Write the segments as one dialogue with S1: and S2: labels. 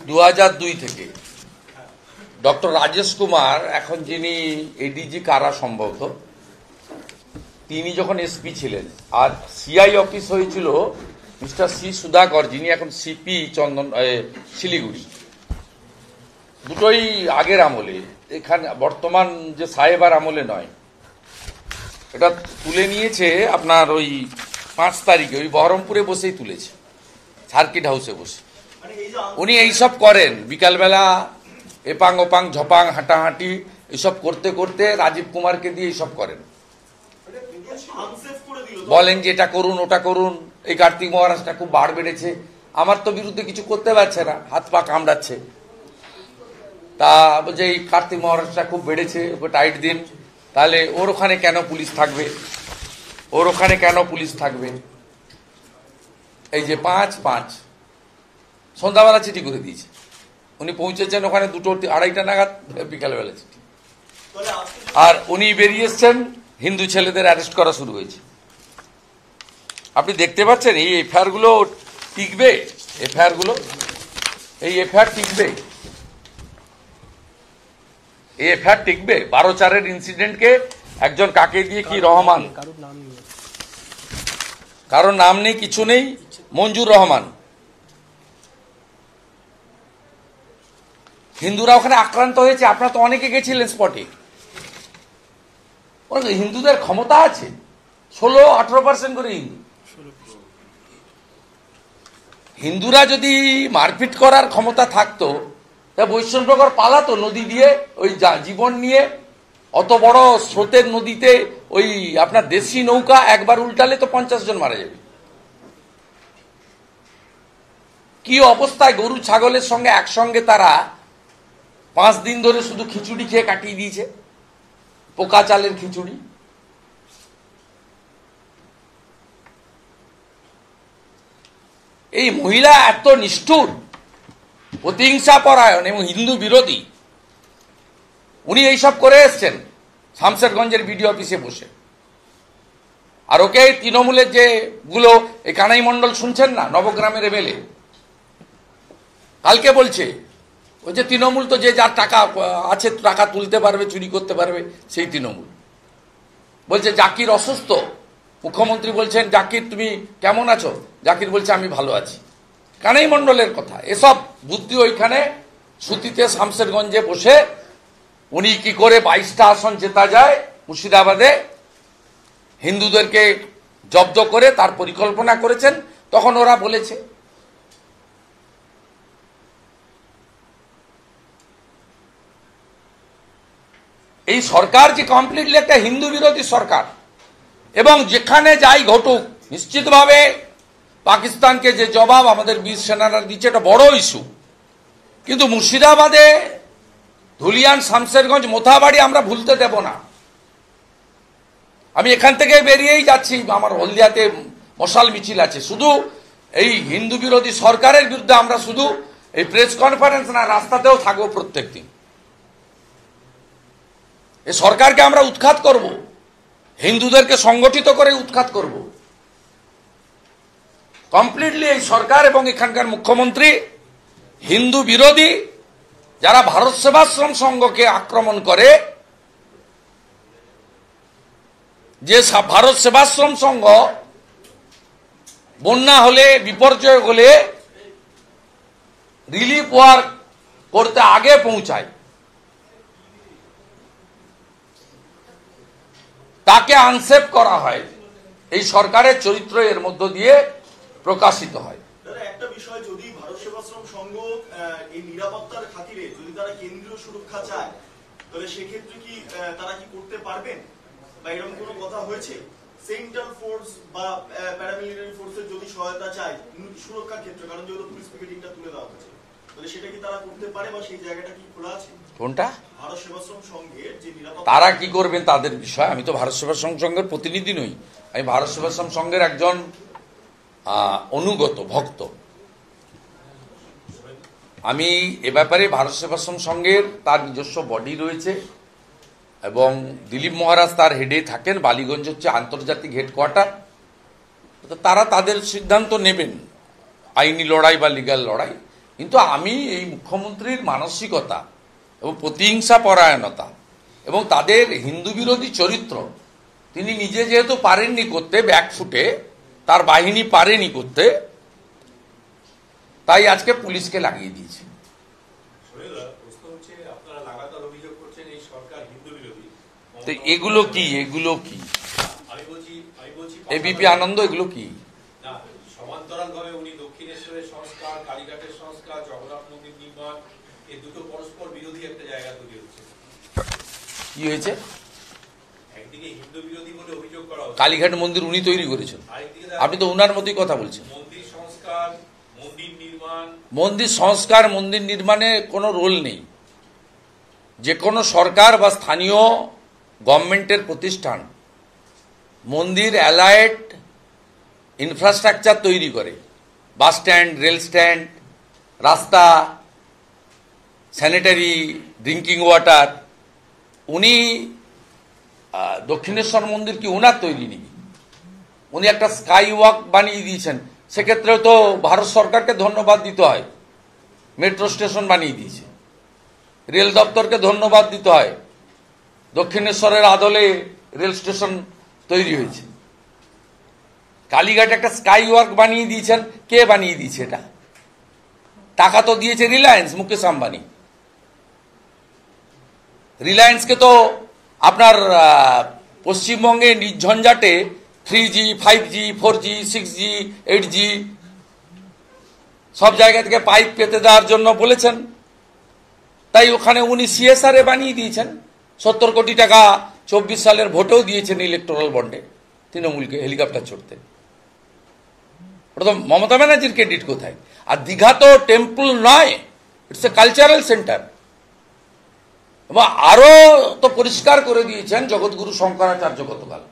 S1: 2002 থেকে ডক্টর রাজেশ কুমার, এখন যিনি এডিজি কারা সম্ভবত, তিনি যখন এসপি ছিলেন, আর সিআই অফিস হয়েছিল মিস্টার সি সুধাকর, যিনি এখন সিপি শিলিগুড়ি। দুটোই আগের আমলে, এখানে বর্তমান যে সাহেবার আমলে নয়। এটা তুলে নিয়েছে আপনার ওই 5 তারিখে, ওই বহরমপুরে বসেই তুলেছে, সার্কিট হাউসে বসে। উনি এইসব করেন, বিকালবেলা এপাং ওপাং ঝপাং হাঁটাহাঁটি এইসব করতে করতে রাজীব কুমারকে দিয়ে এইসব করেন, বলেন যে এটা করুন ওটা করুন। এই কার্তিক মহারাজটা খুব বাড় বেড়েছে, আমার তো বিরুদ্ধে কিছু করতে পারছে না, হাত পা কামড়াচ্ছে। তা বলছে এই কার্তিক মহারাজটা খুব বেড়েছে, ওকে টাইট দিন। তাহলে ওর ওখানে কেন পুলিশ থাকবে, ওর ওখানে কেন পুলিশ থাকবে? এই যে 5-5 সন্ধ্যাবেলা চিঠি করে দিয়েছে, উনি পৌঁছেছেন ওখানে 2-2:30 নাগাদ বিকালবেলা চিঠি। আর উনি বেরিয়ে এসছেন, হিন্দু ছেলেদের অ্যারেস্ট করা শুরু হয়েছে। আপনি দেখতে পাচ্ছেন এই এফআইআর গুলো টিকবে, এফআইআর গুলো, এই এফআইআর টিকবে, এই এফআইআর টিকবে। 12/4 ইনসিডেন্টকে একজন কাকে দিয়ে কি রহমান, কারোর নাম নেই, কিছু নেই, মঞ্জুর রহমান। হিন্দুরা ওখানে আক্রান্ত হয়েছে, আপনারা তো অনেকে গেছিলেন স্পটে। হিন্দুদের ক্ষমতা আছে 16-18% করে হিন্দু। হিন্দুরা যদি মারপিট করার ক্ষমতা থাকতো, তা বৈষ্ণবনগর পালাতো নদী দিয়ে, ওই জীবন নিয়ে। অত বড় স্রোতের নদীতে ওই আপনার দেশি নৌকা একবার উল্টালে তো 50 জন মারা যাবে। কি অবস্থায় গরু ছাগলের সঙ্গে একসঙ্গে তারা 5 দিন ধরে শুধু খিচুড়ি খেয়ে কাটিয়ে দিয়েছে, পোকা চালের খিচুড়ি। এই মহিলা এত নিষ্ঠুর, প্রতিহিংসা পরায়ণ এবং হিন্দু বিরোধী। উনি এইসব করে এসছেন শামশেরগঞ্জের বিডিও অফিসে বসে। আর ওকে তৃণমূলের যে গুলো, এই কানাই মণ্ডল শুনছেন না, নবগ্রামের এমএলএ, কালকে বলছে ওই যে তৃণমূল তো যে যার টাকা আছে, টাকা তুলতে পারবে, চুরি করতে পারবে, সেই তৃণমূল। বলছে জাকির অসুস্থ, মুখ্যমন্ত্রী বলছেন জাকির তুমি কেমন আছো, জাকির বলছে আমি ভালো আছি। কানাই মণ্ডলের কথা, এসব বুদ্ধি ওইখানে সুতিতে শামশেরগঞ্জে বসে উনি কি করে 22টা আসন জেতা যায় মুর্শিদাবাদে, হিন্দুদেরকে জব্দ করে তার পরিকল্পনা করেছেন। তখন ওরা বলেছে এই সরকার যে কমপ্লিটলি একটা হিন্দু বিরোধী সরকার, এবং যেখানে যাই ঘটুক নিশ্চিতভাবে পাকিস্তানকে যে জবাব আমাদের বীর সেনারা দিচ্ছে, এটা বড় ইস্যু। কিন্তু মুর্শিদাবাদে ধুলিয়ান, শামশেরগঞ্জ, মোথাবাড়ি আমরা ভুলতে দেব না। আমি এখান থেকে বেরিয়েই যাচ্ছি, আমার হলদিয়াতে মশাল মিছিল আছে। শুধু এই হিন্দু বিরোধী সরকারের বিরুদ্ধে আমরা শুধু এই প্রেস কনফারেন্স না, রাস্তাতেও থাকবো প্রত্যেক দিন। এই সরকারকে আমরা উৎখাত করব, হিন্দুদেরকে সংগঠিত করে উৎখাত করব কমপ্লিটলি। এই সরকার এবং এখানকার মুখ্যমন্ত্রী হিন্দু বিরোধী, যারা ভারত সেবাশ্রম সংঘকে আক্রমণ করে, যে ভারত সেবাশ্রম সংঘ বন্যা হলে, বিপর্যয় হলে রিলিফ ওয়ার্ক করতে আগে পৌঁছায়, তাকে আনসেপ করা হয়। এই সরকারের চরিত্র এর মধ্য দিয়ে প্রকাশিত হয়।
S2: একটা বিষয়, যদি ভারত সেবাশ্রম সংঘ এই নিরাপত্তার খাতিরে যদি তারা কেন্দ্রীয় সুরক্ষা চায়, তাহলে সেক্ষেত্রে কি তারা কি করতে পারবেন, বা এরকম কোনো কথা হয়েছে? সেন্ট্রাল ফোর্স বা প্যারামিলিটারি ফোর্সের যদি সহায়তা চায় সুরক্ষার ক্ষেত্রে, কারণ যেহেতু পুলিশ পিকেটিংটা তুলে দেওয়া হয়েছে, তাহলে সেটা কি তারা করতে পারে, বা সেই জায়গাটা কি খোলা আছে?
S1: কোনটা?
S2: ভারত সেবাশ্রম সংঘের যে নিরাপত্তা,
S1: তারা কি করবেন তাদের বিষয়। আমি তো ভারত সেবাশ্রম সংঘের প্রতিনিধি নই, আমি ভারত সেবাশ্রম সংঘের একজন অনুগত ভক্ত। আমি এ ব্যাপারে ভারত সেবাশ্রম সংঘের তার নিজস্ব বডি রয়েছে, এবং দিলীপ মহারাজ তার হেডে থাকেন। বালিগঞ্জ হচ্ছে আন্তর্জাতিক হেডকোয়ার্টার। তো তারা তাদের সিদ্ধান্ত নেবেন, আইনি লড়াই বা লিগ্যাল লড়াই। কিন্তু আমি এই মুখ্যমন্ত্রীর মানসিকতা এবং প্রতিহিংসা পরায়ণতা এবং তাদের হিন্দু বিরোধী চরিত্র, তিনি নিজে যেহেতু পারেননি করতে, ব্যাকফুটে তার বাহিনী পারেনি করতে, তাই আজকে পুলিশকে লাগিয়ে দিয়েছে। তো এগুলো কি এবিপি আনন্দ, এগুলো কি?
S3: সমান্তরালভাবে উনি দক্ষিণেশ্বরের সংস্কার, কালীঘাটের সংস্কার, জগন্নাথ মন্দির নির্মাণ, এই দুটো পরস্পর বিরোধী একটা জায়গা তৈরি হচ্ছে।
S1: কি হয়েছে?
S3: একদিকে হিন্দু বিরোধী বলে অভিযোগ করা হচ্ছে,
S1: কালীঘাট মন্দির উনি তৈরি করেছেন, আপনি তো উনার মতোই কথা বলছেন।
S3: মন্দির সংস্কার, মন্দির নির্মাণ,
S1: মন্দির সংস্কার, মন্দির নির্মাণে কোনো রোল নেই। যে কোনো সরকার বা স্থানীয় গভর্নমেন্টের প্রতিষ্ঠান মন্দির অ্যালায়েড ইনফ্রাস্ট্রাকচার তৈরি করে, বাস স্ট্যান্ড, রেল স্ট্যান্ড, রাস্তা, স্যানিটারি, ড্রিঙ্কিং ওয়াটার। উনি দক্ষিণেশ্বর মন্দির কি ওনার তৈরি নেই? উনি একটা স্কাই ওয়াক বানিয়ে দিয়েছেন, সেক্ষেত্রেও তো ভারত সরকারকে ধন্যবাদ দিতে হয়। মেট্রো স্টেশন বানিয়ে দিয়েছে, রেল দপ্তরকে ধন্যবাদ দিতে হয়। দক্ষিণেশ্বরের আদলে রেল স্টেশন তৈরি হয়েছে। কালীঘাট একটা স্কাই ওয়াক বানিয়ে দিয়েছেন, কে বানিয়ে দিয়েছে এটা? টাকা তো দিয়েছে রিলায়েন্স, মুকেশ আম্বানি। রিলায়েন্সকে তো আপনার পশ্চিমবঙ্গে নির্ঝঞ্ঝাটে 3G, 5G, 4G, 6G, 8G সব জায়গা থেকে পাইপ পেতে দেওয়ার জন্য বলেছেন, তাই ওখানে উনি CSR বানিয়ে দিয়েছেন। 70 কোটি টাকা 24 সালের ভোটেও দিয়েছেন ইলেকটোরাল বন্ডে তৃণমূলকে হেলিকপ্টার ছড়তে। ওটা তো মমতা ব্যানার্জির ক্রেডিট কোথায়? আর দীঘা তো টেম্পল নয়, ইটস এ কালচারাল সেন্টার। এবং আরো তো পরিষ্কার করে দিয়েছেন জগৎগুরু শঙ্করাচার্য গতকাল।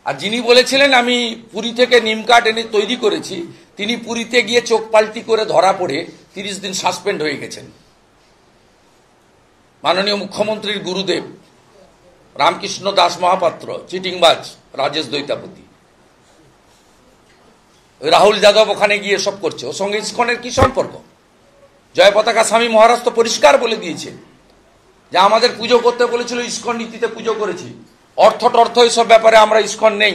S1: আর যিনি বলেছিলেন আমি পুরী থেকে নিম কাঠ এনে তৈরি করেছি, তিনি পুরীতে গিয়ে চোখ পাল্টি করে ধরা পড়ে 30 দিন সাসপেন্ড হয়ে গেছেন। মাননীয় মুখ্যমন্ত্রীর গুরুদেব রামকৃষ্ণ দাস মহাপাত্র, চিটিংবাজ রাজেশ দৈতাপতি, রাহুল যাদব ওখানে গিয়ে সব করছে। ওর সঙ্গে ইসকনের কি সম্পর্ক? জয় পতাকা স্বামী মহারাজ তো পরিষ্কার বলে দিয়েছে যে আমাদের পুজো করতে বলেছিল, ইসকন নীতিতে পুজো করেছি, অর্থ টর্থ এইসব ব্যাপারে আমরা ইসকন নেই।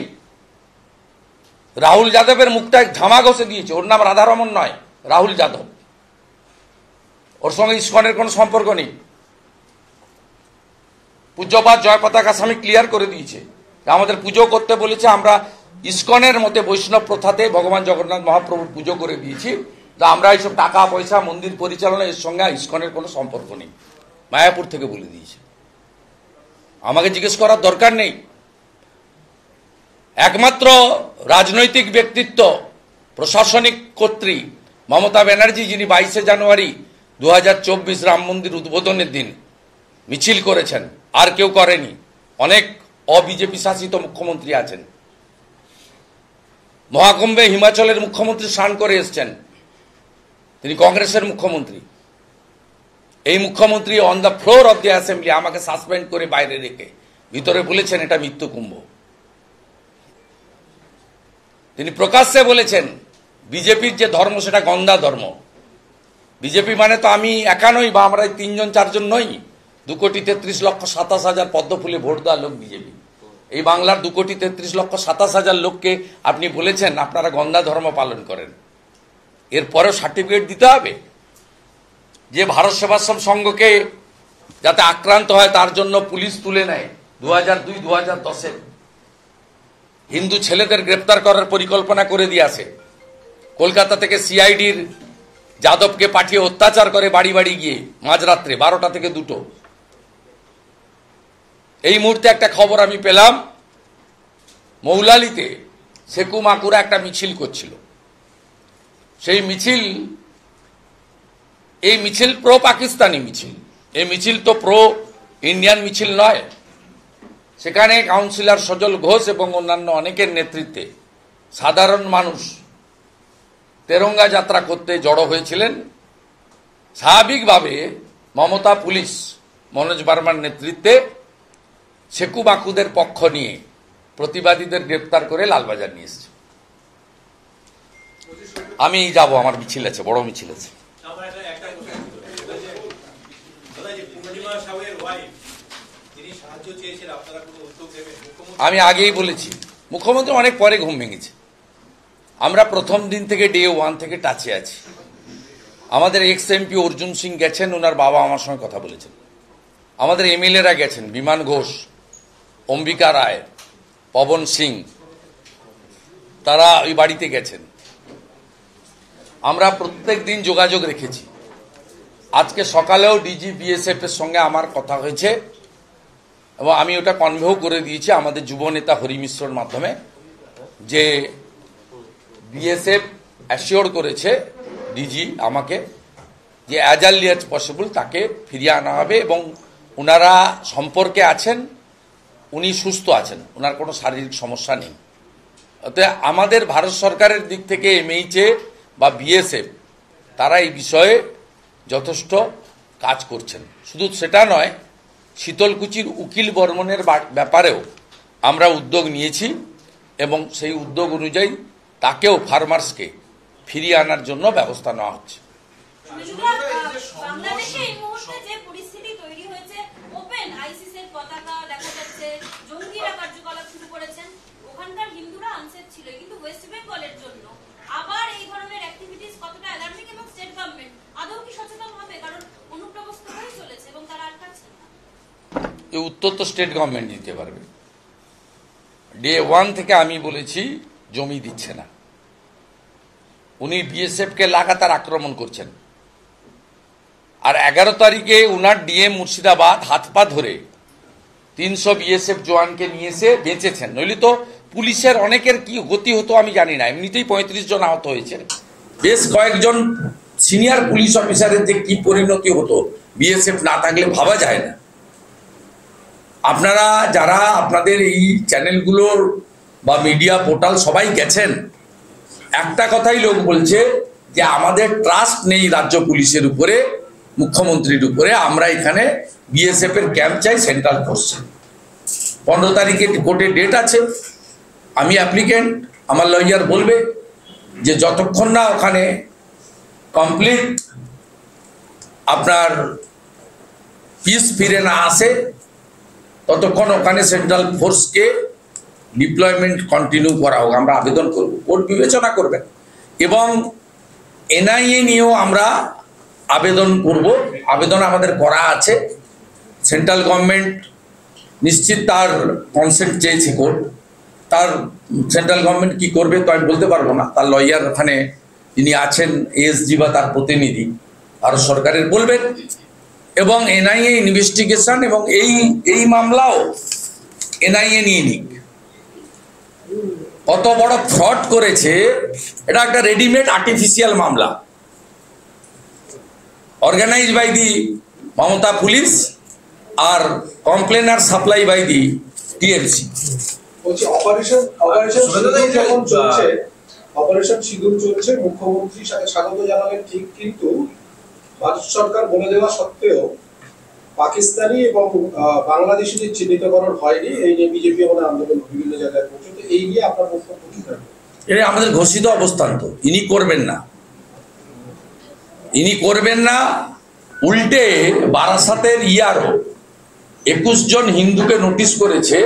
S1: রাহুল যাদবের মুখটা ঝামা ঘষে দিয়েছে, ওর নাম রাধারমন নয়, রাহুল যাদব। ওর সঙ্গে ইসকনের কোনো সম্পর্ক নেই। পূজ্যপাত জয় পতাকা স্বামী ক্লিয়ার করে দিয়েছে যে আমাদের পুজো করতে বলেছে, আমরা ইসকনের মতে বৈষ্ণব প্রথাতে ভগবান জগন্নাথ মহাপ্রভুর পুজো করে দিয়েছি। তো আমরা এইসব টাকা পয়সা মন্দির পরিচালনা এর সঙ্গে ইসকনের কোনো সম্পর্ক নেই, মায়াপুর থেকে বলে দিয়েছে। আমাকে জিজ্ঞেস করার দরকার নেই। একমাত্র রাজনৈতিক ব্যক্তিত্ব, প্রশাসনিক কর্ত্রী মমতা ব্যানার্জি, যিনি 22শে জানুয়ারি 2024 রাম মন্দির উদ্বোধনের দিন মিছিল করেছেন, আর কেউ করেনি। অনেক অবিজেপি শাসিত মুখ্যমন্ত্রী আছেন। মহাকুম্ভে হিমাচলের মুখ্যমন্ত্রী স্নান করে এসছেন, তিনি কংগ্রেসের মুখ্যমন্ত্রী। এই মুখ্যমন্ত্রী on the floor of the assembly আমাকে সাসপেন্ড করে বাইরে রেখে ভিতরে বলেছেন এটা মৃত্যু কুম্ভ। তিনি প্রকাশ্যে বলেছেন বিজেপির যে ধর্ম সেটা গন্ধা ধর্ম। বিজেপি মানে তো আমি একা নই, বা আমরা 3-4 নই। 2,33,27,000 পদ্ম ফুলে ভোট দেওয়া লোক বিজেপি। এই বাংলার 2,33,27,000 লোককে আপনি বলেছেন আপনারা গন্ধা ধর্ম পালন করেন, এরপরেও সার্টিফিকেট দিতে হবে? যে ভারত সেবাশ্রম সংঘকে যাতে আক্রান্ত হয় তার জন্য পুলিশ তুলে নেয় 2002-2010-এ হিন্দু ছেলেদের গ্রেপ্তার করার পরিকল্পনা করে দিয়ে আসে। কলকাতা থেকে সিআইডির যাদবকে পাঠিয়ে অত্যাচার করে বাড়ি বাড়ি গিয়ে মাঝরাত্রে 12টা থেকে 2টো। এই মুহূর্তে একটা খবর আমি পেলাম, মৌলালিতে শেকু মাকুরা একটা মিছিল করছিল। সেই মিছিল, এই মিছিল প্রো পাকিস্তানি মিছিল, এই মিছিল তো প্রো ইন্ডিয়ান মিছিল নয়। সেখানে কাউন্সিলর সজল ঘোষ এবং অন্যান্য অনেকের নেতৃত্বে সাধারণ মানুষ তেরঙ্গা যাত্রা করতে জড়ো হয়েছিলেন। স্বাভাবিকভাবে মমতা পুলিশ মনোজ বার্মার নেতৃত্বে শেকু মাকুদের পক্ষ নিয়ে প্রতিবাদীদের গ্রেপ্তার করে লালবাজার নিয়ে এসেছে। আমি যাব, আমার মিছিল আছে, বড় মিছিল আছে।
S3: আমার একটা কথা যে পূর্ণিমা সাহেবের ওয়াইফ তিনি সাহায্য চেয়েছেন, আপনারা কোনো উদ্যোগ নেবেন?
S1: আমি আগেই বলেছি, মুখ্যমন্ত্রী অনেক পরে ঘুম ভেঙেছে। আমরা প্রথম দিন থেকে ডে 1 থেকে টাচে আছি। আমাদের এক্স এমপি অর্জুন সিং গেছেন, ওনার বাবা আমার সঙ্গে কথা বলেছেন। আমাদের এমএলএরা গেছেন, বিমান ঘোষ, অম্বিকা রায়, পবন সিং, তারা ওই বাড়িতে গেছেন। আমরা প্রত্যেক দিন যোগাযোগ রেখেছি। আজকে সকালেও ডিজি বিএসএফ এর সঙ্গে আমার কথা হয়েছে এবং আমি ওটা কনভেও করে দিয়েছি আমাদের যুব নেতা হরি মিশ্রর মাধ্যমে, যে বিএসএফ অ্যাসিওর করেছে ডিজি আমাকে যে অ্যাজ আর্লি অ্যাজ পসিবল তাকে ফিরিয়ে আনা হবে এবং ওনারা সম্পর্কে আছেন, উনি সুস্থ আছেন, ওনার কোনো শারীরিক সমস্যা নেই। অতএব আমাদের ভারত সরকারের দিক থেকে এমএইচএ বা বিএসএফ তারা এই বিষয়ে যথেষ্ট কাজ করছেন। শুধু সেটা নয়, শীতলকুচির উকিল বর্মনের ব্যাপারেও আমরা উদ্যোগ নিয়েছি এবং সেই উদ্যোগ অনুযায়ী তাকেও, ফার্মার্সকে ফিরিয়ে আনার জন্য ব্যবস্থা নেওয়া হচ্ছে।
S4: বাংলাদেশে এই মুহূর্তে যে পরিস্থিতি তৈরি হয়েছে, ওপেন আইসিসের পতাকা দেখা যাচ্ছে, জঙ্গিরা কার্যকলাপ শুরু করেছেন, ওখানকার হিন্দুরা আনসেফ ছিল, কিন্তু ওয়েস্ট বেঙ্গলের জন্য আবার এই ধরনের অ্যাক্টিভিটিস কতটা অ্যালার্মিং এবং স্টেট গভর্নমেন্ট আদৌ কি সচেতন হবে? কারণ অনুপ্রবেশ হয়ে চলেছে এবং তারা আটকাচ্ছেন না।
S1: এই উত্তর তো স্টেট গভর্নমেন্ট দিতে পারবে। ডে 1 থেকে আমি বলেছি জমি দিচ্ছে না। উনি বিএসএফকে লাগাতার আক্রমণ করছেন। আর 11 তারিখে উনার ডিএম মুর্শিদাবাদ হাত পা ধরে 300 বিএসএফ জওয়ানকে নিয়ে এসে বেঁচেছেন, নইলে তো পুলিশের অনেকের কি গতি হতো আমি জানি না। এমনিতেই 35 জন আহত হয়েছে, বেশ কয়েকজন সিনিয়র পুলিশ অফিসারের যে কি পরিণতি হতো বিএসএফ না থাকলে ভাবা যায় না। আপনারা যারা আপনাদের এই চ্যানেলগুলোর বা মিডিয়া পোর্টাল সবাই গেছেন, একটা কথাই লোক বলছে যে আমাদের ট্রাস্ট নেই রাজ্য পুলিশের উপরে, মুখ্যমন্ত্রীর উপরে। আমরা এখানে বিএসএফ এর ক্যাম্প চাই, সেন্ট্রাল ফোর্স। 15 তারিখে কোর্টে ডেট আছে। আমি অ্যাপ্লিকেন্ট, আমার লয়ার বলবে যে যতক্ষণ না ওখানে কমপ্লিট আপনার পিস ফিরে না আসে ততক্ষণ ওখানে সেন্ট্রাল ফোর্সকে ডিপ্লয়মেন্ট কন্টিনিউ করা হোক। আমরা আবেদন করব, কোর্ট বিবেচনা করবেন এবং এনআইএ নিয়েও আমরা আবেদন করব। আবেদন আমাদের করা আছে। সেন্ট্রাল গভর্নমেন্ট নিশ্চিত তার কনসেন্ট চেয়েছে কোর্ট। তার সেন্ট্রাল গভর্নমেন্ট কি করবে তো আমি বলতে পারবো না। তার লয়ার ওখানে যিনি আছেন এএসজি বা তার প্রতিনিধি ভারত সরকারের বলবেন এবং এনআইএ ইনভেস্টিগেশন এবং এই মামলাও এনআইএ নিয়ে নিক। কত বড় ফ্রড করেছে, এটা একটা রেডিমেড আর্টিফিশিয়াল মামলা, organize by the Mamata police আর complainer supply by the TMC.
S5: বলছি অপারেশন যখন চলছে, অপারেশন সিঁদুর চলছে, মুখ্যমন্ত্রী স্বাগত জানালেন ঠিক, কিন্তু ভারত সরকার বলে দেওয়া সত্ত্বেও পাকিস্তানি এবং বাংলাদেশিদের চিহ্নিতকরণ হয়নি। এই নিয়ে বিজেপি আমাদের আন্দোলন বিভিন্ন জায়গায় পৌঁছতে, এই নিয়ে আপনার বক্তব্য কি থাকবে?
S1: এটা আমাদের ঘোষিত অবস্থান, তো ইনি করবেন না, ইনি করবেন না। উল্টে বারাসাতের ইয়ারও 21 জন হিন্দুকে নোটিশ করেছে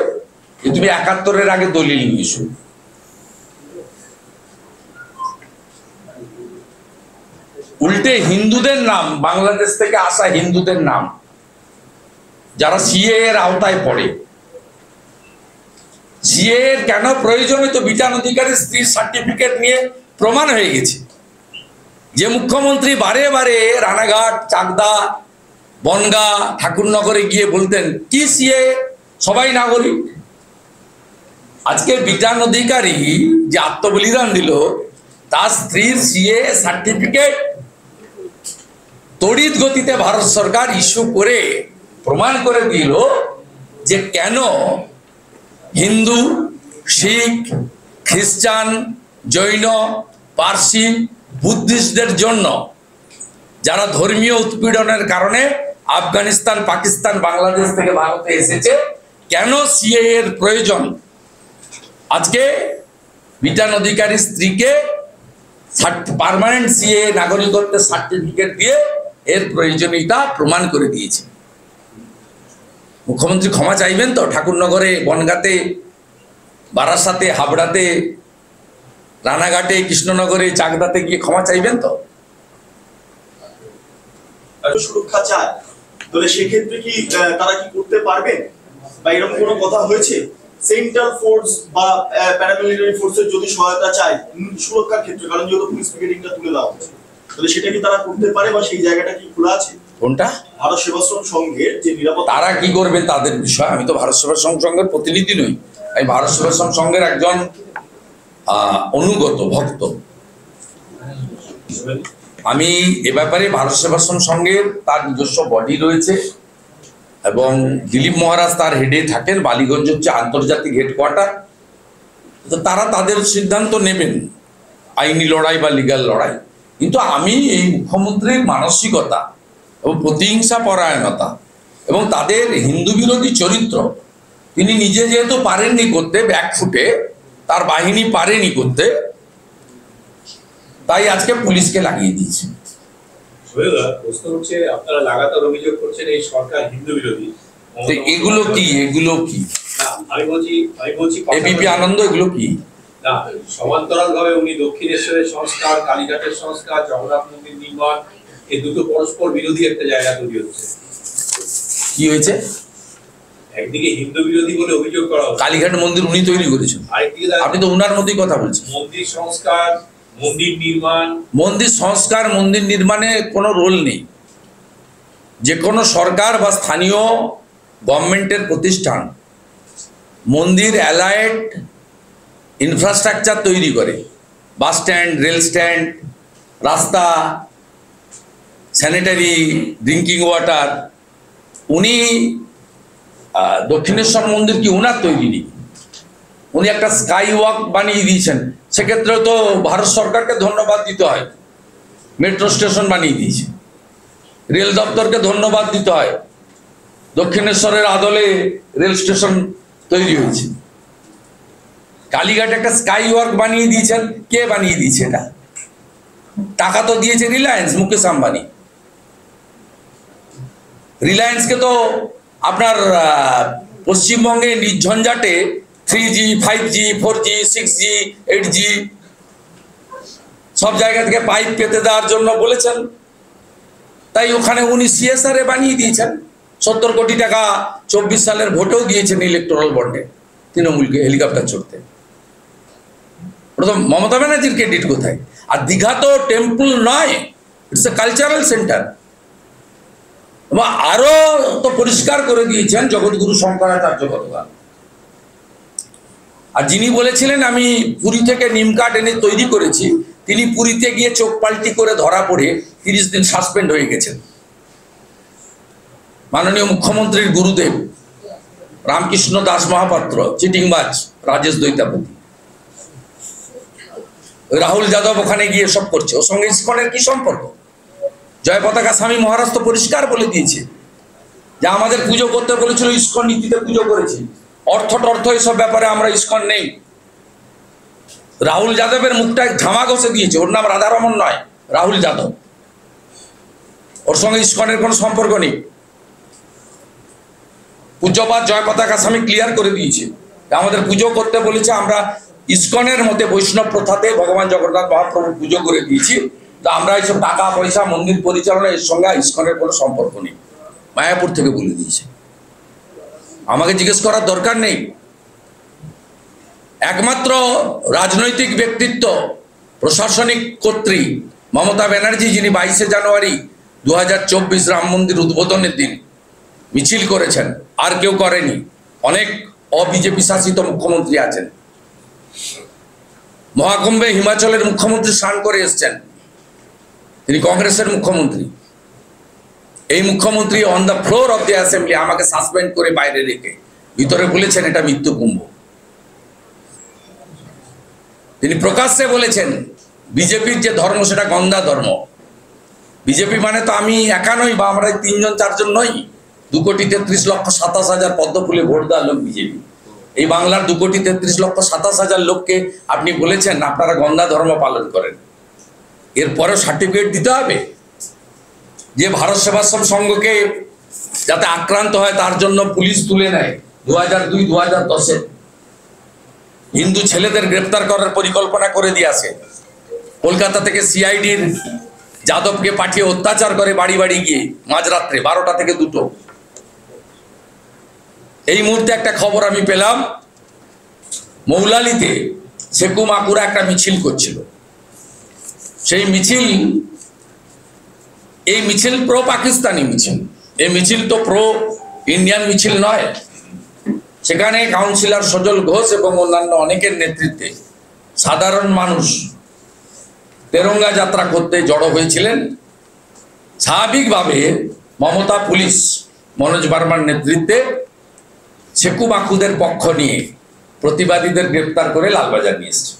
S1: যে তুমি 71-এর আগে দলিল নিয়ে এসো। উল্টে হিন্দুদের নাম, বাংলাদেশ থেকে আসা হিন্দুদের নাম যারা সিএ এর আওতায় পড়ে, সিএ এর কেন প্রয়োজন, তো বিটান অধিকারী স্ত্রীর সার্টিফিকেট নিয়ে প্রমাণ হয়ে গেছে। যে মুখ্যমন্ত্রী বারে বারে রানাঘাট, চাকদা, বনগা, ঠাকুরনগরে গিয়ে বলতেন কি সিএ, সবাই নাগরিক। আজকে বিটান অধিকারী যে আত্মবলিদান দিল, তার স্ত্রীর সিএ সার্টিফিকেট তড়িৎ গতিতে ভারত সরকার ইস্যু করে প্রমাণ করে দিল যে কেন হিন্দু, শিখ, খ্রিস্টান, জৈন, পার্সি, বুদ্ধিস্টদের জন্য যারা ধর্মীয় উৎপীড়নের কারণে আফগানিস্তান, পাকিস্তান, বাংলাদেশ থেকে ভারতে এসেছে, কেন সিএ এর প্রয়োজন। আজকে বিটান অধিকারী স্ত্রীকে পার্মানেন্ট সিএ নাগরিকত্বের সার্টিফিকেট দিয়ে এর প্রয়োজনীয়তা প্রমাণ করে দিয়েছে। মুখ্যমন্ত্রী ক্ষমা চাইবেন তো? ঠাকুরনগরে, বনগাঁতে, বারাসাতে, হাবড়াতে, রানাঘাটে, কৃষ্ণনগরে, চাকদাতে গিয়ে ক্ষমা চাইবেন তো?
S2: সুরক্ষা চায়, তাহলে সেক্ষেত্রে কি তারা কি করতে পারবেন, বা এরকম কোনো কথা হয়েছে? সেন্ট্রাল ফোর্স বা প্যারামিলিটারি ফোর্সের যদি সহায়তা চায় সুরক্ষার ক্ষেত্রে, কারণ যেহেতু পুলিশ ব্রিগেডিংটা তুলে দেওয়া হচ্ছে, তাহলে সেটা কি তারা করতে পারে, বা সেই জায়গাটা কি খোলা আছে?
S1: কোনটা?
S2: ভারত সেবাশ্রম সংঘের যে নিরাপত্তা,
S1: তারা কি করবেন তাদের বিষয়। আমি তো ভারত সেবাশ্রম সংঘের প্রতিনিধি নই, আমি ভারত সেবাশ্রম সংঘের একজন অনুগত ভক্ত। আমি এ ব্যাপারে ভারত সেবাশ্রম সংঘের তার নিজস্ব বডি রয়েছে এবং দিলীপ মহারাজ তার হেডে থাকেন। বালিগঞ্জ হচ্ছে আন্তর্জাতিক হেডকোয়ার্টার। তো তারা তাদের সিদ্ধান্ত নেবেন, আইনি লড়াই বা লিগ্যাল লড়াই। কিন্তু আমি এই মুখ্যমন্ত্রীর মানসিকতা এবং প্রতিহিংসা পরায়ণতা এবং তাদের হিন্দু বিরোধী চরিত্র, তিনি নিজে যেহেতু পারেননি করতে, ব্যাকফুটে তার বাহিনী পারেনি করতে, তাই আজকে পুলিশকে লাগিয়ে দিয়েছে।
S3: প্রশ্ন হচ্ছে, আপনারা লাগাতার অভিযোগ করছেন এই সরকার হিন্দু বিরোধী।
S1: এগুলো কি? এগুলো কি?
S3: আমি বলছি
S1: এবিপি আনন্দ, এগুলো কি?
S3: না, সমান্তরাল ভাবে উনি দক্ষিণেশ্বরের সংস্কার, কালীঘাটের সংস্কার, জগন্নাথ মন্দির নির্মাণ, এই দুটো পরস্পর বিরোধী একটা জায়গা তৈরি হচ্ছে।
S1: কি হয়েছে?
S3: একদিকে হিন্দু বিরোধী বলে অভিযোগ করা হচ্ছে,
S1: কালীঘাট মন্দির উনি তৈরি করেছেন,
S3: আরেকদিকে
S1: আপনি তো উনার মধ্যেই কথা বলছেন।
S3: মন্দির সংস্কার, মন্দির নির্মাণ।
S1: মন্দির সংস্কার, মন্দির নির্মাণে কোনো রোল নেই। যে কোনো সরকার বা স্থানীয় গভর্নমেন্টের প্রতিষ্ঠান মন্দির অ্যালায়েড ইনফ্রাস্ট্রাকচার তৈরি করে, বাস স্ট্যান্ড, রেল স্ট্যান্ড, রাস্তা, স্যানিটারি, ড্রিঙ্কিং ওয়াটার। উনি দক্ষিণেশ্বর মন্দির কি উনার তৈরি নেই? উনি একটা স্কাই ওয়াক বানিয়ে দিয়েছেন, সেক্ষেত্রে তো ভারত সরকারকে ধন্যবাদ দিতে হয়। মেট্রো স্টেশন বানিয়ে দিয়েছে, রেল দপ্তরকে ধন্যবাদ দিতে হয়। দক্ষিণেশ্বরের আদলে রেল স্টেশন তৈরি হয়েছে। কালীঘাটে একটা স্কাই ওয়াক বানিয়ে দিয়েছেন, কে বানিয়ে দিয়েছে এটা? টাকা তো দিয়েছে রিলায়েন্স, মুকেশ আম্বানি। রিলায়েন্সকে তো আপনার পশ্চিমবঙ্গে নির্ঝঞ্ঝাটে 3G, 5G, 4G, 6G, 8G সব জায়গা থেকে পাইপ পেতে দেওয়ার জন্য বলেছেন, তাই ওখানে উনি CSR বানিয়ে দিয়েছেন। 70 কোটি টাকা 24 সালের ভোটেও দিয়েছেন ইলেকটোরাল বন্ডে তৃণমূলকে হেলিকপ্টার চড়তে। প্রথম মমতা ব্যানার্জির ক্রেডিট কোথায়? আর দীঘা তো টেম্পল নয়, ইটস এ কালচারাল সেন্টার। এবং আরো তো পরিষ্কার করে দিয়েছেন জগৎগুরু শঙ্করাচার্য গতকাল। আর যিনি বলেছিলেন আমি পুরী থেকে নিম কাঠ এনে তৈরি করেছি, তিনি পুরীতে গিয়ে চোখ পাল্টি করে ধরা পড়ে 30 দিন সাসপেন্ড হয়ে গেছেন। মাননীয় মুখ্যমন্ত্রীর গুরুদেব রামকৃষ্ণ দাস মহাপাত্র, চিটিংবাজ রাজেশ দৈতাপতি, রাহুল যাদব ওখানে গিয়ে সব করছে। ওর সঙ্গে ইসকনের কি সম্পর্ক? জয় পতাকা স্বামী মহারাজ তো পরিষ্কার বলে দিয়েছে যে আমাদের পুজো করতে বলেছিল, ইসকন নীতিতে পুজো করেছি, অর্থ এসব ব্যাপারে আমরা ইসকন নেই। রাহুল যাদবের মুখটা ঝামা ঘষে দিয়েছে, ওর নাম রাধারমন নয়, রাহুল যাদব। ওর সঙ্গে ইসকনের কোনো সম্পর্ক নেই। পূজ্যপাত জয় পতাকা স্বামী ক্লিয়ার করে দিয়েছে আমাদের পুজো করতে বলেছে, আমরা ইসকনের মতে বৈষ্ণব প্রথাতে ভগবান জগন্নাথ মহাপ্রভু পুজো করে দিয়েছি, তো আমরা এইসব টাকা পয়সা মন্দির পরিচালনা এর সঙ্গে ইসকনের কোনো সম্পর্ক নেই। মায়াপুর থেকে বলে দিয়েছে, আমাকে জিজ্ঞেস করার দরকার নেই। একমাত্র রাজনৈতিক ব্যক্তিত্ব, প্রশাসনিক কর্ত্রী মমতা ব্যানার্জি, যিনি 22শে জানুয়ারি 2024 রাম মন্দির উদ্বোধনের দিন মিছিল করেছেন, আর কেউ করেনি। অনেক অবিজেপি শাসিত মুখ্যমন্ত্রী আছেন। মহাকুম্ভে হিমাচলের মুখ্যমন্ত্রী স্নান করে এসছেন, তিনি কংগ্রেসের মুখ্যমন্ত্রী। এই মুখ্যমন্ত্রী on the floor of the assembly আমাকে সাসপেন্ড করে বাইরে রেখে ভিতরে বলেছেন এটা মৃত্যু কুম্ভ। তিনি প্রকাশ্যে বলেছেন বিজেপির যে ধর্ম সেটা গন্ধা ধর্ম। বিজেপি মানে তো আমি একা নই, বা আমরা 3 জন 4 জন নই। 2,33,27,000 পদ্ম ফুলে ভোট দেওয়ার লোক বিজেপি। এই বাংলার 2,33,27,000 লোককে আপনি বলেছেন আপনারা গন্ধা ধর্ম পালন করেন। এরপরেও সার্টিফিকেট দিতে হবে যে ভারত সেবাশ্রম সংঘকে যাতে আক্রান্ত হয় তার জন্য পুলিশ তুলে নেয় 2002-2010-এ হিন্দু ছেলেদের গ্রেপ্তার করার পরিকল্পনা করে দিয়েছে। কলকাতা থেকে সিআইডির যাদবকে পাঠিয়ে অত্যাচার করে বাড়ি বাড়ি গিয়ে মাঝরাত্রে 12টা থেকে 2টো। এই মুহূর্তে একটা খবর আমি পেলাম, মৌলালিতে শেকু মাকুরা একটা মিছিল করছিল। সেই মিছিল, এই মিছিল প্রো পাকিস্তানি মিছিল, এই মিছিল তো প্রো ইন্ডিয়ান মিছিল নয়। সেখানে কাউন্সিলর সজল ঘোষ এবং অন্যান্য অনেকের নেতৃত্বে সাধারণ মানুষ তেরঙ্গা যাত্রা করতে জড়ো হয়েছিলেন। স্বাভাবিকভাবে মমতা পুলিশ মনোজ বার্মার নেতৃত্বে শেকু মাকুদের পক্ষ নিয়ে প্রতিবাদীদের গ্রেপ্তার করে লালবাজার নিয়ে এসেছে।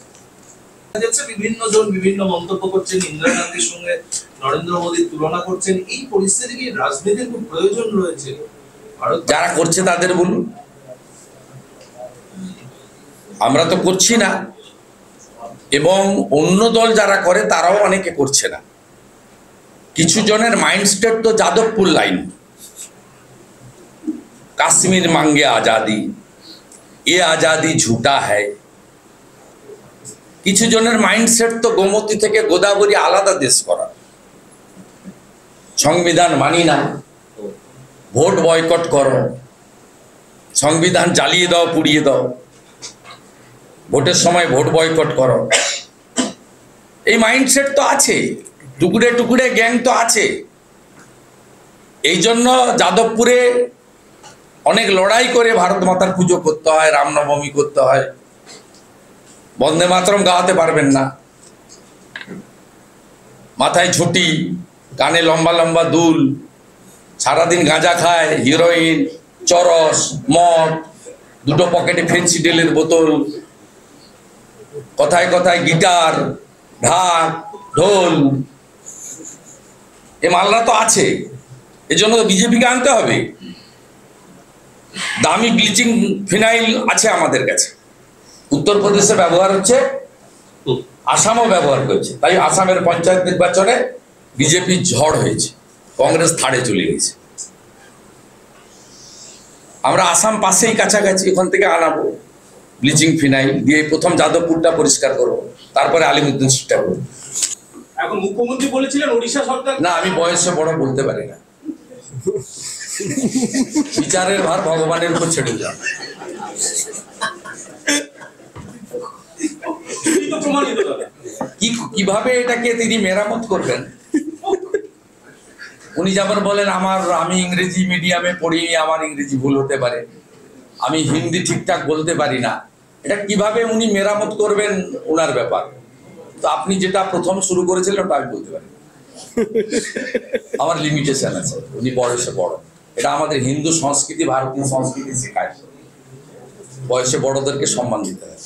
S6: বিভিন্ন জন বিভিন্ন মন্তব্য করছেন, ইন্দিরা গান্ধীর সঙ্গে নরেন্দ্র মোদীর তুলনা করছেন। এই পরিস্থিতি কি রাজনীতির খুব প্রয়োজন রয়েছে?
S1: যারা করছে তাদের বলুন, আমরা তো করছি না, এবং অন্য দল যারা করে তারাও অনেকে করছে না। কিছু জনের মাইন্ডসেট তো যাদবপুর লাইন, কাশ্মীর মাঙ্গে আজাদি, এ আজাদি ঝুটা হ্যায়। কিছু জনের মাইন্ডসেট তো গোমতী থেকে গোদাবরী আলাদা দেশ করা, সংবিধান মানি না, ভোট বয়কট করো, সংবিধান জ্বালিয়ে দাও, পুড়িয়ে দাও, ভোটের সময় ভোট বয়কট করো। এই মাইন্ডসেট তো আছে, টুকরে টুকরে গ্যাং তো আছে। এই জন্য যাদবপুরে অনেক লড়াই করে ভারত মাতার পুজো করতে হয়, রামনবমী করতে হয়। বন্দে মাতরম গাওয়াতে পারবেন না, মাথায় ঝুঁটি, কানে লম্বা লম্বা দুল, সারাদিন গাঁজা খায়, হিরোইন, চরস, মদ, 2টো পকেটে ফেন্সিডিলের বোতল, কথায় কথায় গিটার, ঢাক, ঢোল। এ মালরা তো আছে। এজন্য বিজেপিকে আনতে হবে। দামি ব্লিচিং ফিনাইল আছে আমাদের কাছে, উত্তরপ্রদেশে ব্যবহার হচ্ছে, আসামও ব্যবহার করছে। তাই আসামের পঞ্চায়েত নির্বাচনে বিজেপি ঝড় হয়েছে, কংগ্রেস থার্ডে চলে গেছে। আমরা আসাম পাশেই কাছাকাছি, ওখান থেকে আনাবো ব্লিচিং ফিনাইল দিয়ে। প্রথম যাদবপুরটা পরিষ্কার করবো, তারপরে আলিমুদ্দিন স্ট্রিটটা করবো।
S6: এখন মুখ্যমন্ত্রী বলেছিলেন ওড়িশা সরকার,
S1: না, আমি বয়সে বড় বলতে পারি না। বিচারের ভার ভগবানের উপর ছেড়ে যাও। কিভাবে এটাকে তিনি মেরামত করবেন? উনি যেমন বলেন আমি ইংরেজি মিডিয়ামে পড়িনি, আমার ইংরেজি ভুল হতে পারে, আমি হিন্দি ঠিকঠাক বলতে পারি না। এটা কিভাবে উনি মেরামত করবেন ওনার ব্যাপার। তো আপনি যেটা প্রথম শুরু করেছিলেন ওটা আমি বলতে পারি, আমার লিমিটেশন আছে। উনি বয়সে বড়, এটা আমাদের হিন্দু সংস্কৃতি, ভারতীয় সংস্কৃতি শেখায়, বয়সে বড়দেরকে সম্মান দিতে হয়।